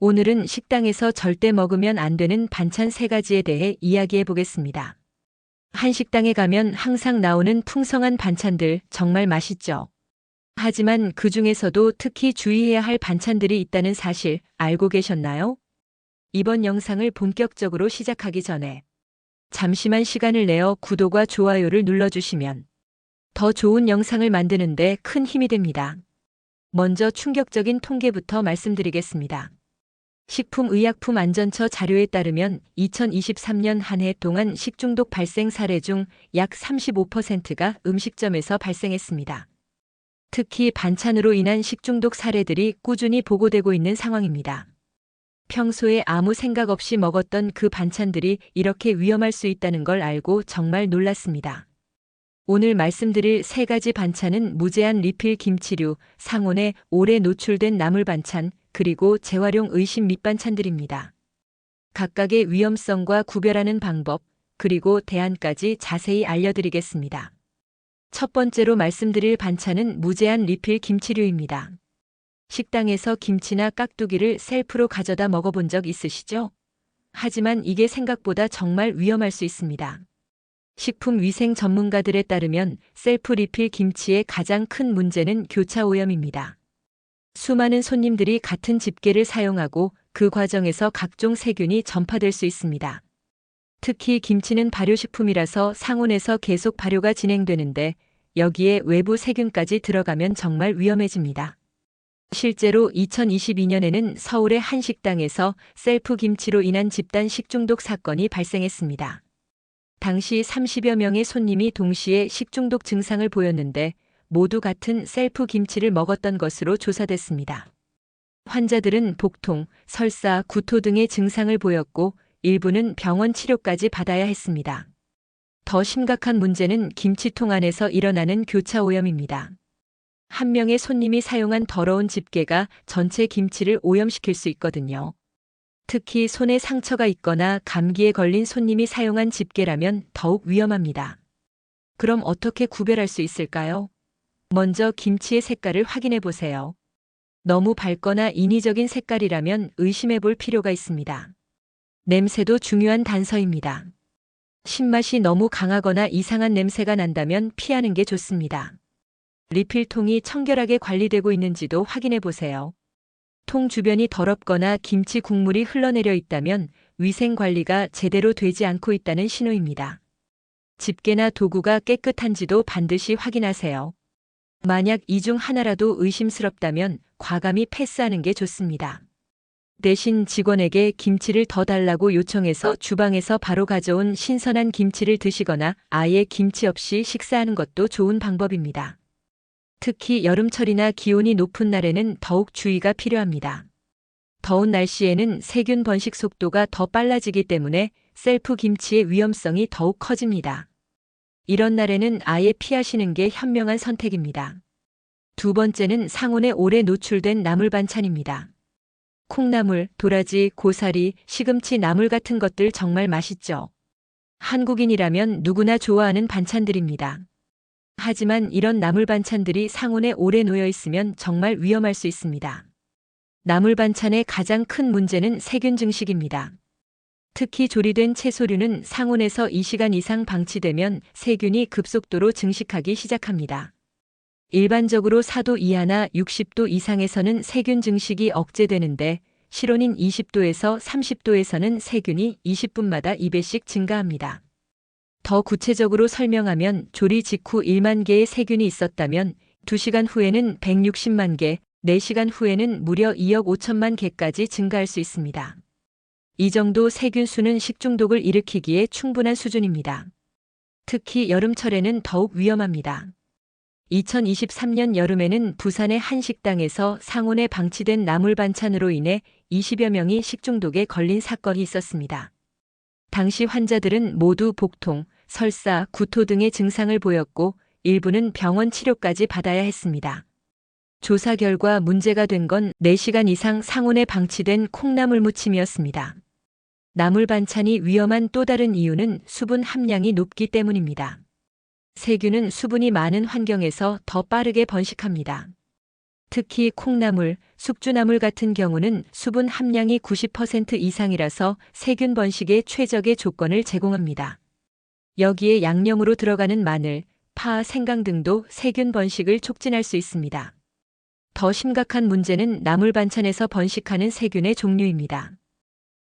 오늘은 식당에서 절대 먹으면 안 되는 반찬 3가지에 대해 이야기해 보겠습니다. 한식당에 가면 항상 나오는 풍성한 반찬들 정말 맛있죠. 하지만 그 중에서도 특히 주의해야 할 반찬들이 있다는 사실 알고 계셨나요? 이번 영상을 본격적으로 시작하기 전에 잠시만 시간을 내어 구독과 좋아요를 눌러주시면 더 좋은 영상을 만드는데 큰 힘이 됩니다. 먼저 충격적인 통계부터 말씀드리겠습니다. 식품의약품안전처 자료에 따르면 2023년 한 해 동안 식중독 발생 사례 중 약 35%가 음식점에서 발생했습니다. 특히 반찬으로 인한 식중독 사례들이 꾸준히 보고되고 있는 상황입니다. 평소에 아무 생각 없이 먹었던 그 반찬들이 이렇게 위험할 수 있다는 걸 알고 정말 놀랐습니다. 오늘 말씀드릴 3가지 반찬은 무제한 리필 김치류, 상온에 오래 노출된 나물 반찬, 그리고 재활용 의심 밑반찬들입니다. 각각의 위험성과 구별하는 방법, 그리고 대안까지 자세히 알려드리겠습니다. 첫 번째로 말씀드릴 반찬은 무제한 리필 김치류입니다. 식당에서 김치나 깍두기를 셀프로 가져다 먹어본 적 있으시죠? 하지만 이게 생각보다 정말 위험할 수 있습니다. 식품위생 전문가들에 따르면 셀프 리필 김치의 가장 큰 문제는 교차 오염입니다. 수많은 손님들이 같은 집게를 사용하고 그 과정에서 각종 세균이 전파될 수 있습니다. 특히 김치는 발효식품이라서 상온에서 계속 발효가 진행되는데 여기에 외부 세균까지 들어가면 정말 위험해집니다. 실제로 2022년에는 서울의 한 식당에서 셀프 김치로 인한 집단 식중독 사건이 발생했습니다. 당시 30여 명의 손님이 동시에 식중독 증상을 보였는데 모두 같은 셀프 김치를 먹었던 것으로 조사됐습니다. 환자들은 복통, 설사, 구토 등의 증상을 보였고 일부는 병원 치료까지 받아야 했습니다. 더 심각한 문제는 김치통 안에서 일어나는 교차 오염입니다. 한 명의 손님이 사용한 더러운 집게가 전체 김치를 오염시킬 수 있거든요. 특히 손에 상처가 있거나 감기에 걸린 손님이 사용한 집게라면 더욱 위험합니다. 그럼 어떻게 구별할 수 있을까요? 먼저 김치의 색깔을 확인해 보세요. 너무 밝거나 인위적인 색깔이라면 의심해 볼 필요가 있습니다. 냄새도 중요한 단서입니다. 신맛이 너무 강하거나 이상한 냄새가 난다면 피하는 게 좋습니다. 리필통이 청결하게 관리되고 있는지도 확인해 보세요. 통 주변이 더럽거나 김치 국물이 흘러내려 있다면 위생 관리가 제대로 되지 않고 있다는 신호입니다. 집게나 도구가 깨끗한지도 반드시 확인하세요. 만약 이 중 하나라도 의심스럽다면 과감히 패스하는 게 좋습니다. 대신 직원에게 김치를 더 달라고 요청해서 주방에서 바로 가져온 신선한 김치를 드시거나 아예 김치 없이 식사하는 것도 좋은 방법입니다. 특히 여름철이나 기온이 높은 날에는 더욱 주의가 필요합니다. 더운 날씨에는 세균 번식 속도가 더 빨라지기 때문에 셀프 김치의 위험성이 더욱 커집니다. 이런 날에는 아예 피하시는 게 현명한 선택입니다. 두 번째는 상온에 오래 노출된 나물 반찬입니다. 콩나물, 도라지, 고사리, 시금치 나물 같은 것들 정말 맛있죠. 한국인이라면 누구나 좋아하는 반찬들입니다. 하지만 이런 나물 반찬들이 상온에 오래 놓여 있으면 정말 위험할 수 있습니다. 나물 반찬의 가장 큰 문제는 세균 증식입니다. 특히 조리된 채소류는 상온에서 2시간 이상 방치되면 세균이 급속도로 증식하기 시작합니다. 일반적으로 4도 이하나 60도 이상에서는 세균 증식이 억제되는데 실온인 20도에서 30도에서는 세균이 20분마다 2배씩 증가합니다. 더 구체적으로 설명하면 조리 직후 1만 개의 세균이 있었다면 2시간 후에는 160만 개, 4시간 후에는 무려 2억 5천만 개까지 증가할 수 있습니다. 이 정도 세균 수는 식중독을 일으키기에 충분한 수준입니다. 특히 여름철에는 더욱 위험합니다. 2023년 여름에는 부산의 한 식당에서 상온에 방치된 나물 반찬으로 인해 20여 명이 식중독에 걸린 사건이 있었습니다. 당시 환자들은 모두 복통, 설사, 구토 등의 증상을 보였고 일부는 병원 치료까지 받아야 했습니다. 조사 결과 문제가 된 건 4시간 이상 상온에 방치된 콩나물 무침이었습니다. 나물 반찬이 위험한 또 다른 이유는 수분 함량이 높기 때문입니다. 세균은 수분이 많은 환경에서 더 빠르게 번식합니다. 특히 콩나물, 숙주나물 같은 경우는 수분 함량이 90% 이상이라서 세균 번식에 최적의 조건을 제공합니다. 여기에 양념으로 들어가는 마늘, 파, 생강 등도 세균 번식을 촉진할 수 있습니다. 더 심각한 문제는 나물 반찬에서 번식하는 세균의 종류입니다.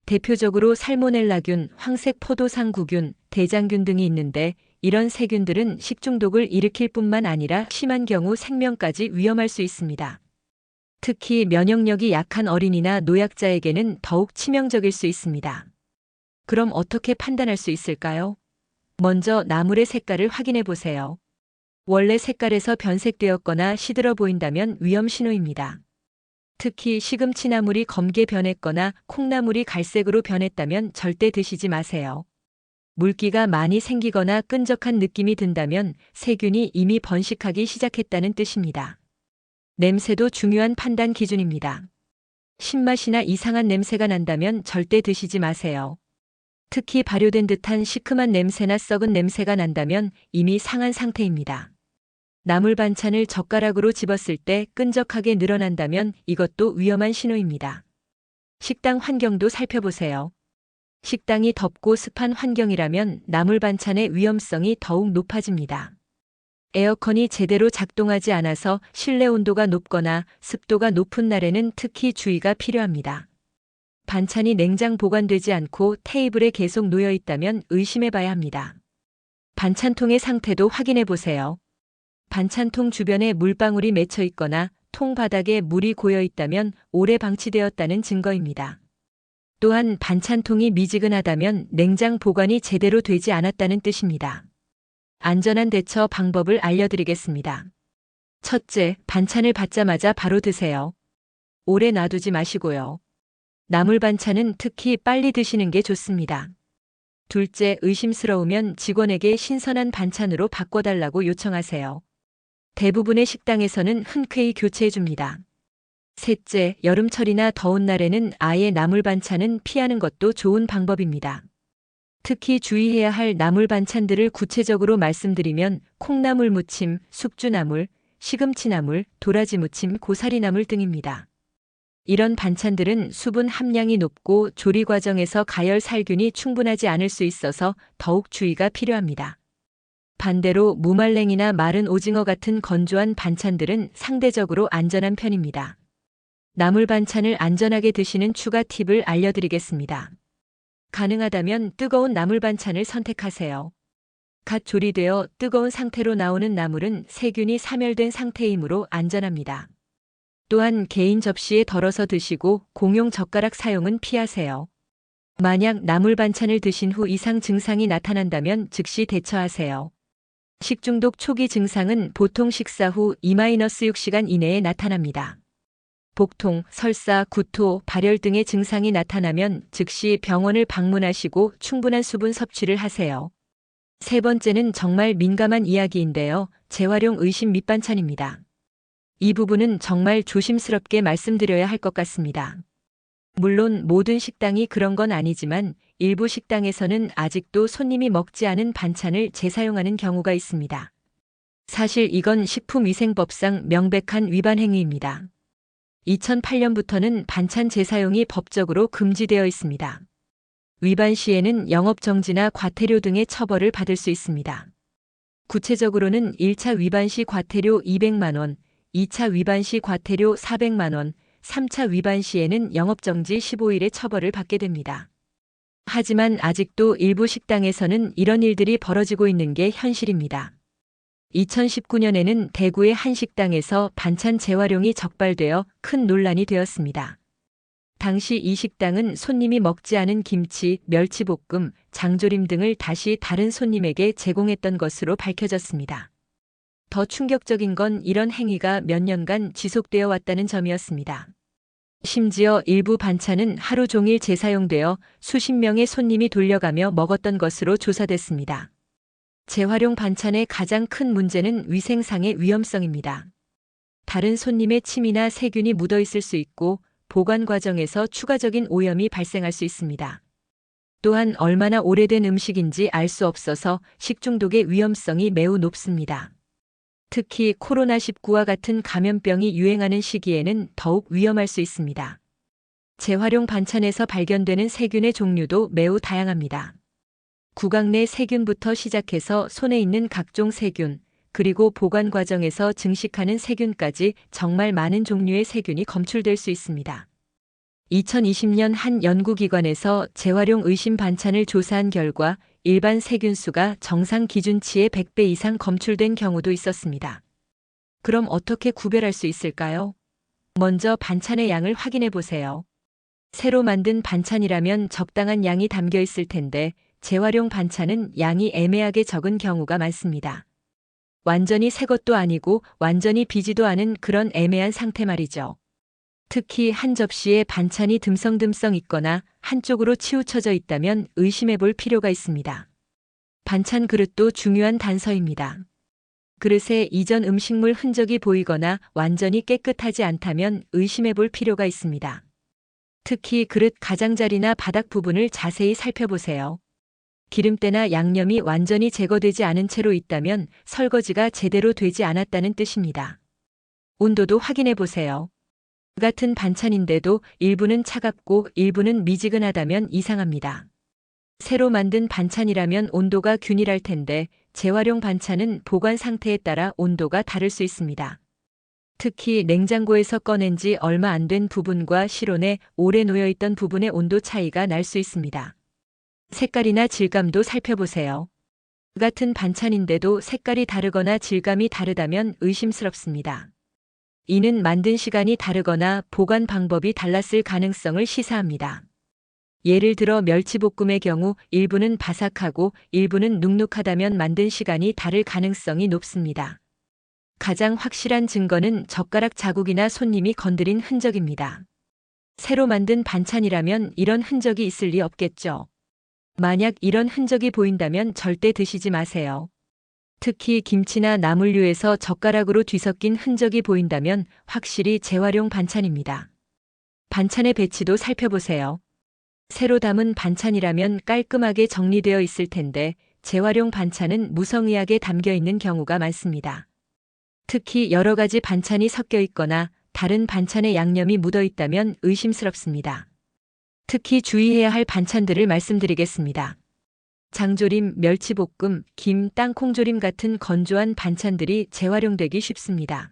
대표적으로 살모넬라균, 황색 포도상구균, 대장균 등이 있는데 이런 세균들은 식중독을 일으킬 뿐만 아니라 심한 경우 생명까지 위험할 수 있습니다. 특히 면역력이 약한 어린이나 노약자에게는 더욱 치명적일 수 있습니다. 그럼 어떻게 판단할 수 있을까요? 먼저 나물의 색깔을 확인해 보세요. 원래 색깔에서 변색되었거나 시들어 보인다면 위험 신호입니다. 특히 시금치나물이 검게 변했거나 콩나물이 갈색으로 변했다면 절대 드시지 마세요. 물기가 많이 생기거나 끈적한 느낌이 든다면 세균이 이미 번식하기 시작했다는 뜻입니다. 냄새도 중요한 판단 기준입니다. 신맛이나 이상한 냄새가 난다면 절대 드시지 마세요. 특히 발효된 듯한 시큼한 냄새나 썩은 냄새가 난다면 이미 상한 상태입니다. 나물 반찬을 젓가락으로 집었을 때 끈적하게 늘어난다면 이것도 위험한 신호입니다. 식당 환경도 살펴보세요. 식당이 덥고 습한 환경이라면 나물 반찬의 위험성이 더욱 높아집니다. 에어컨이 제대로 작동하지 않아서 실내 온도가 높거나 습도가 높은 날에는 특히 주의가 필요합니다. 반찬이 냉장 보관되지 않고 테이블에 계속 놓여 있다면 의심해 봐야 합니다. 반찬통의 상태도 확인해 보세요. 반찬통 주변에 물방울이 맺혀 있거나 통 바닥에 물이 고여 있다면 오래 방치되었다는 증거입니다. 또한 반찬통이 미지근하다면 냉장 보관이 제대로 되지 않았다는 뜻입니다. 안전한 대처 방법을 알려드리겠습니다. 첫째, 반찬을 받자마자 바로 드세요. 오래 놔두지 마시고요. 나물 반찬은 특히 빨리 드시는 게 좋습니다. 둘째, 의심스러우면 직원에게 신선한 반찬으로 바꿔달라고 요청하세요. 대부분의 식당에서는 흔쾌히 교체해 줍니다. 셋째, 여름철이나 더운 날에는 아예 나물 반찬은 피하는 것도 좋은 방법입니다. 특히 주의해야 할 나물 반찬들을 구체적으로 말씀드리면 콩나물 무침, 숙주나물, 시금치나물, 도라지 무침, 고사리나물 등입니다. 이런 반찬들은 수분 함량이 높고 조리 과정에서 가열 살균이 충분하지 않을 수 있어서 더욱 주의가 필요합니다. 반대로 무말랭이나 마른 오징어 같은 건조한 반찬들은 상대적으로 안전한 편입니다. 나물 반찬을 안전하게 드시는 추가 팁을 알려드리겠습니다. 가능하다면 뜨거운 나물 반찬을 선택하세요. 갓 조리되어 뜨거운 상태로 나오는 나물은 세균이 사멸된 상태이므로 안전합니다. 또한 개인 접시에 덜어서 드시고 공용 젓가락 사용은 피하세요. 만약 나물 반찬을 드신 후 이상 증상이 나타난다면 즉시 대처하세요. 식중독 초기 증상은 보통 식사 후 2-6시간 이내에 나타납니다. 복통, 설사, 구토, 발열 등의 증상이 나타나면 즉시 병원을 방문하시고 충분한 수분 섭취를 하세요. 세 번째는 정말 민감한 이야기인데요. 재활용 의심 밑반찬입니다. 이 부분은 정말 조심스럽게 말씀드려야 할 것 같습니다. 물론 모든 식당이 그런 건 아니지만 일부 식당에서는 아직도 손님이 먹지 않은 반찬을 재사용하는 경우가 있습니다. 사실 이건 식품위생법상 명백한 위반 행위입니다. 2008년부터는 반찬 재사용이 법적으로 금지되어 있습니다. 위반 시에는 영업정지나 과태료 등의 처벌을 받을 수 있습니다. 구체적으로는 1차 위반 시 과태료 200만 원, 2차 위반 시 과태료 400만 원, 3차 위반 시에는 영업정지 15일의 처벌을 받게 됩니다. 하지만 아직도 일부 식당에서는 이런 일들이 벌어지고 있는 게 현실입니다. 2019년에는 대구의 한 식당에서 반찬 재활용이 적발되어 큰 논란이 되었습니다. 당시 이 식당은 손님이 먹지 않은 김치, 멸치볶음, 장조림 등을 다시 다른 손님에게 제공했던 것으로 밝혀졌습니다. 더 충격적인 건 이런 행위가 몇 년간 지속되어 왔다는 점이었습니다. 심지어 일부 반찬은 하루 종일 재사용되어 수십 명의 손님이 돌려가며 먹었던 것으로 조사됐습니다. 재활용 반찬의 가장 큰 문제는 위생상의 위험성입니다. 다른 손님의 침이나 세균이 묻어 있을 수 있고 보관 과정에서 추가적인 오염이 발생할 수 있습니다. 또한 얼마나 오래된 음식인지 알 수 없어서 식중독의 위험성이 매우 높습니다. 특히 코로나19와 같은 감염병이 유행하는 시기에는 더욱 위험할 수 있습니다. 재활용 반찬에서 발견되는 세균의 종류도 매우 다양합니다. 구강 내 세균부터 시작해서 손에 있는 각종 세균, 그리고 보관 과정에서 증식하는 세균까지 정말 많은 종류의 세균이 검출될 수 있습니다. 2020년 한 연구기관에서 재활용 의심 반찬을 조사한 결과 일반 세균수가 정상 기준치의 100배 이상 검출된 경우도 있었습니다. 그럼 어떻게 구별할 수 있을까요? 먼저 반찬의 양을 확인해 보세요. 새로 만든 반찬이라면 적당한 양이 담겨 있을 텐데 재활용 반찬은 양이 애매하게 적은 경우가 많습니다. 완전히 새 것도 아니고 완전히 비지도 않은 그런 애매한 상태 말이죠. 특히 한 접시에 반찬이 듬성듬성 있거나 한쪽으로 치우쳐져 있다면 의심해 볼 필요가 있습니다. 반찬 그릇도 중요한 단서입니다. 그릇에 이전 음식물 흔적이 보이거나 완전히 깨끗하지 않다면 의심해 볼 필요가 있습니다. 특히 그릇 가장자리나 바닥 부분을 자세히 살펴보세요. 기름때나 양념이 완전히 제거되지 않은 채로 있다면 설거지가 제대로 되지 않았다는 뜻입니다. 온도도 확인해 보세요. 같은 반찬인데도 일부는 차갑고 일부는 미지근하다면 이상합니다. 새로 만든 반찬이라면 온도가 균일할 텐데 재활용 반찬은 보관 상태에 따라 온도가 다를 수 있습니다. 특히 냉장고에서 꺼낸 지 얼마 안 된 부분과 실온에 오래 놓여있던 부분의 온도 차이가 날 수 있습니다. 색깔이나 질감도 살펴보세요. 같은 반찬인데도 색깔이 다르거나 질감이 다르다면 의심스럽습니다. 이는 만든 시간이 다르거나 보관 방법이 달랐을 가능성을 시사합니다. 예를 들어 멸치볶음의 경우 일부는 바삭하고 일부는 눅눅하다면 만든 시간이 다를 가능성이 높습니다. 가장 확실한 증거는 젓가락 자국이나 손님이 건드린 흔적입니다. 새로 만든 반찬이라면 이런 흔적이 있을 리 없겠죠. 만약 이런 흔적이 보인다면 절대 드시지 마세요. 특히 김치나 나물류에서 젓가락으로 뒤섞인 흔적이 보인다면 확실히 재활용 반찬입니다. 반찬의 배치도 살펴보세요. 새로 담은 반찬이라면 깔끔하게 정리되어 있을 텐데 재활용 반찬은 무성의하게 담겨 있는 경우가 많습니다. 특히 여러 가지 반찬이 섞여 있거나 다른 반찬에 양념이 묻어 있다면 의심스럽습니다. 특히 주의해야 할 반찬들을 말씀드리겠습니다. 장조림, 멸치볶음, 김, 땅콩조림 같은 건조한 반찬들이 재활용되기 쉽습니다.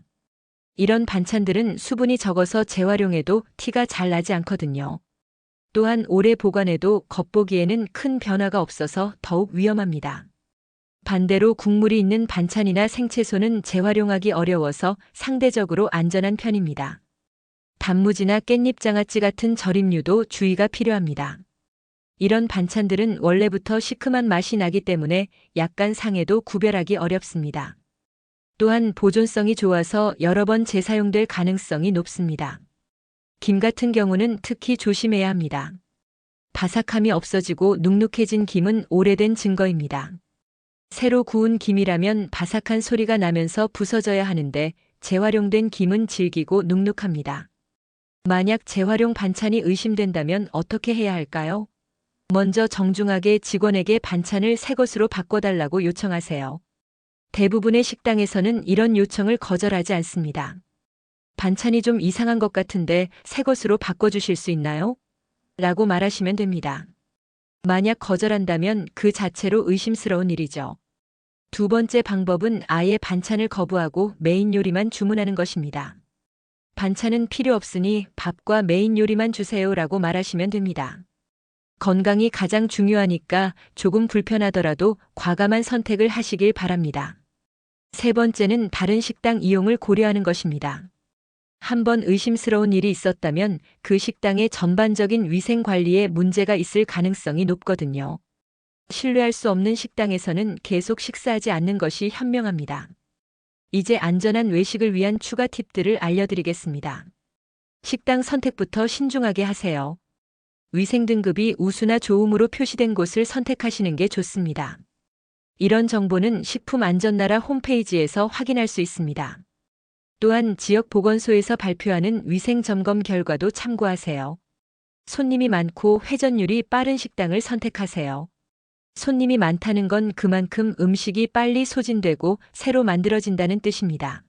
이런 반찬들은 수분이 적어서 재활용해도 티가 잘 나지 않거든요. 또한 오래 보관해도 겉보기에는 큰 변화가 없어서 더욱 위험합니다. 반대로 국물이 있는 반찬이나 생채소는 재활용하기 어려워서 상대적으로 안전한 편입니다. 단무지나 깻잎 장아찌 같은 절임류도 주의가 필요합니다. 이런 반찬들은 원래부터 시큼한 맛이 나기 때문에 약간 상해도 구별하기 어렵습니다. 또한 보존성이 좋아서 여러 번 재사용될 가능성이 높습니다. 김 같은 경우는 특히 조심해야 합니다. 바삭함이 없어지고 눅눅해진 김은 오래된 증거입니다. 새로 구운 김이라면 바삭한 소리가 나면서 부서져야 하는데 재활용된 김은 질기고 눅눅합니다. 만약 재활용 반찬이 의심된다면 어떻게 해야 할까요? 먼저 정중하게 직원에게 반찬을 새 것으로 바꿔달라고 요청하세요. 대부분의 식당에서는 이런 요청을 거절하지 않습니다. 반찬이 좀 이상한 것 같은데 새 것으로 바꿔주실 수 있나요? 라고 말하시면 됩니다. 만약 거절한다면 그 자체로 의심스러운 일이죠. 두 번째 방법은 아예 반찬을 거부하고 메인 요리만 주문하는 것입니다. 반찬은 필요 없으니 밥과 메인 요리만 주세요라고 말하시면 됩니다. 건강이 가장 중요하니까 조금 불편하더라도 과감한 선택을 하시길 바랍니다. 세 번째는 다른 식당 이용을 고려하는 것입니다. 한번 의심스러운 일이 있었다면 그 식당의 전반적인 위생 관리에 문제가 있을 가능성이 높거든요. 신뢰할 수 없는 식당에서는 계속 식사하지 않는 것이 현명합니다. 이제 안전한 외식을 위한 추가 팁들을 알려드리겠습니다. 식당 선택부터 신중하게 하세요. 위생 등급이 우수나 좋음으로 표시된 곳을 선택하시는 게 좋습니다. 이런 정보는 식품안전나라 홈페이지에서 확인할 수 있습니다. 또한 지역 보건소에서 발표하는 위생 점검 결과도 참고하세요. 손님이 많고 회전율이 빠른 식당을 선택하세요. 손님이 많다는 건 그만큼 음식이 빨리 소진되고 새로 만들어진다는 뜻입니다.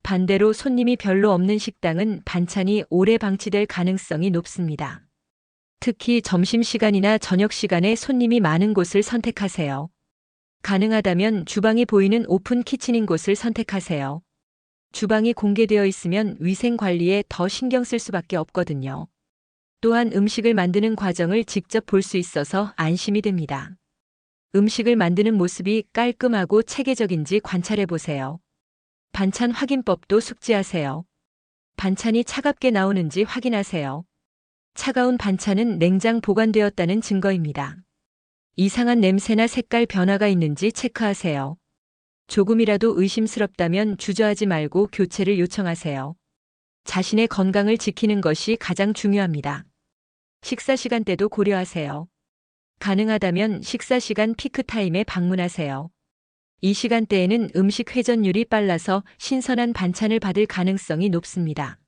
반대로 손님이 별로 없는 식당은 반찬이 오래 방치될 가능성이 높습니다. 특히 점심시간이나 저녁시간에 손님이 많은 곳을 선택하세요. 가능하다면 주방이 보이는 오픈 키친인 곳을 선택하세요. 주방이 공개되어 있으면 위생 관리에 더 신경 쓸 수밖에 없거든요. 또한 음식을 만드는 과정을 직접 볼 수 있어서 안심이 됩니다. 음식을 만드는 모습이 깔끔하고 체계적인지 관찰해 보세요. 반찬 확인법도 숙지하세요. 반찬이 차갑게 나오는지 확인하세요. 차가운 반찬은 냉장 보관되었다는 증거입니다. 이상한 냄새나 색깔 변화가 있는지 체크하세요. 조금이라도 의심스럽다면 주저하지 말고 교체를 요청하세요. 자신의 건강을 지키는 것이 가장 중요합니다. 식사 시간대도 고려하세요. 가능하다면 식사 시간 피크 타임에 방문하세요. 이 시간대에는 음식 회전율이 빨라서 신선한 반찬을 받을 가능성이 높습니다.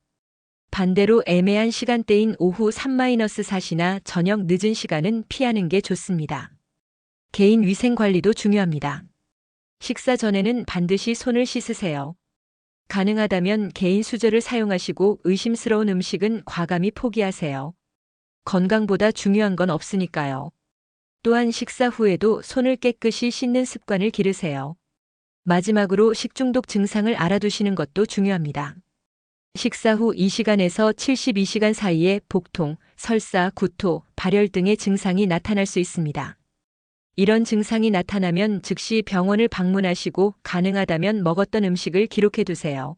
반대로 애매한 시간대인 오후 3-4시나 저녁 늦은 시간은 피하는 게 좋습니다. 개인 위생 관리도 중요합니다. 식사 전에는 반드시 손을 씻으세요. 가능하다면 개인 수저를 사용하시고 의심스러운 음식은 과감히 포기하세요. 건강보다 중요한 건 없으니까요. 또한 식사 후에도 손을 깨끗이 씻는 습관을 기르세요. 마지막으로 식중독 증상을 알아두시는 것도 중요합니다. 식사 후 2시간에서 72시간 사이에 복통, 설사, 구토, 발열 등의 증상이 나타날 수 있습니다. 이런 증상이 나타나면 즉시 병원을 방문하시고 가능하다면 먹었던 음식을 기록해 두세요.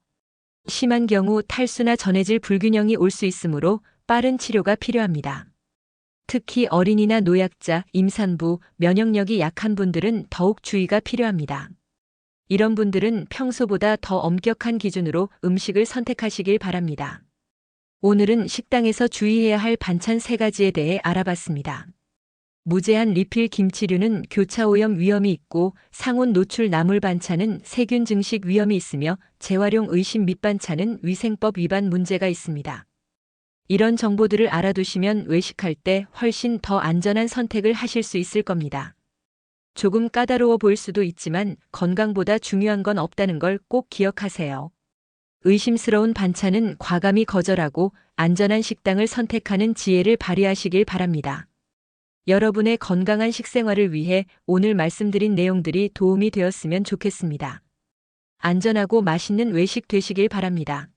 심한 경우 탈수나 전해질 불균형이 올 수 있으므로 빠른 치료가 필요합니다. 특히 어린이나 노약자, 임산부, 면역력이 약한 분들은 더욱 주의가 필요합니다. 이런 분들은 평소보다 더 엄격한 기준으로 음식을 선택하시길 바랍니다. 오늘은 식당에서 주의해야 할 반찬 3가지에 대해 알아봤습니다. 무제한 리필 김치류는 교차 오염 위험이 있고 상온 노출 나물 반찬은 세균 증식 위험이 있으며 재활용 의심 밑반찬은 위생법 위반 문제가 있습니다. 이런 정보들을 알아두시면 외식할 때 훨씬 더 안전한 선택을 하실 수 있을 겁니다. 조금 까다로워 보일 수도 있지만 건강보다 중요한 건 없다는 걸 꼭 기억하세요. 의심스러운 반찬은 과감히 거절하고 안전한 식당을 선택하는 지혜를 발휘하시길 바랍니다. 여러분의 건강한 식생활을 위해 오늘 말씀드린 내용들이 도움이 되었으면 좋겠습니다. 안전하고 맛있는 외식 되시길 바랍니다.